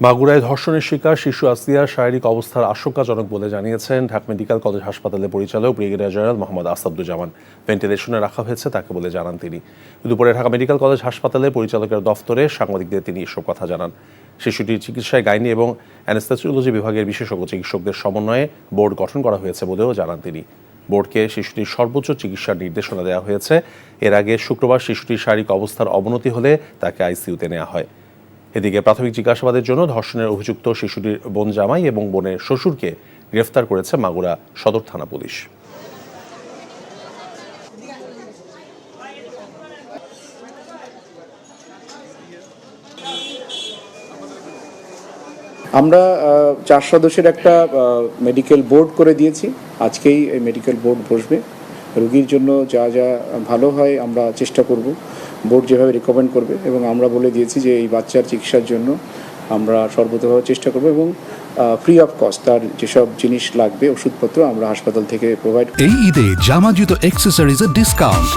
মাগুরায় ধর্ষণের শিকার শিশু আসিয়ার শারীরিক অবস্থার আশঙ্কাজনক বলে জানিয়েছেন ঢাকা মেডিকেল কলেজ হাসপাতালের পরিচালক ব্রিগেডিয়ার জেনারেল মোহাম্মদ আসাদুজ্জামান। ভেন্টিলেশনে রাখা হয়েছে তাকে বলে জানান তিনি। দুপুরে ঢাকা মেডিকেল কলেজ হাসপাতালে পরিচালকের দফতরে সাংবাদিকদের তিনি এসব কথা জানান। শিশুটির চিকিৎসায় গাইনি এবং অ্যানেস্থেসিওলজি বিভাগের বিশেষজ্ঞ চিকিৎসকদের সমন্বয়ে বোর্ড গঠন করা হয়েছে বলেও জানান তিনি। বোর্ডকে শিশুটির সর্বোচ্চ চিকিৎসার নির্দেশনা দেওয়া হয়েছে। এর আগে শুক্রবার শিশুটির শারীরিক অবস্থার অবনতি হলে তাকে আইসিইউতে নেওয়া হয়। এদিকে প্রাথমিক জিজ্ঞাসাবাদের জন্য ধর্ষণের অভিযুক্ত শিশুটির বোন জামাই এবং বোনের শ্বশুরকে গ্রেফতার করেছে মাগুরা সদর থানা পুলিশ। আমরা 4 সদস্যের একটা মেডিকেল বোর্ড করে দিয়েছি। আজকেই এই মেডিকেল বোর্ড বসবে। রোগীর জন্য যা যা ভালো হয় আমরা চেষ্টা করব, বোর্ড যেভাবে রিকমেন্ড করবে, এবং আমরা বলে দিয়েছি যে এই বাচ্চার চিকিৎসার জন্য আমরা সর্বতভাবে চেষ্টা করব এবং ফ্রি অফ কস্ট তার যেসব জিনিস লাগবে ওষুধপত্র আমরা হাসপাতাল থেকে প্রোভাইড। এই ঈদে জামা জুতো অ্যাক্সেসরিজের ডিসকাউন্ট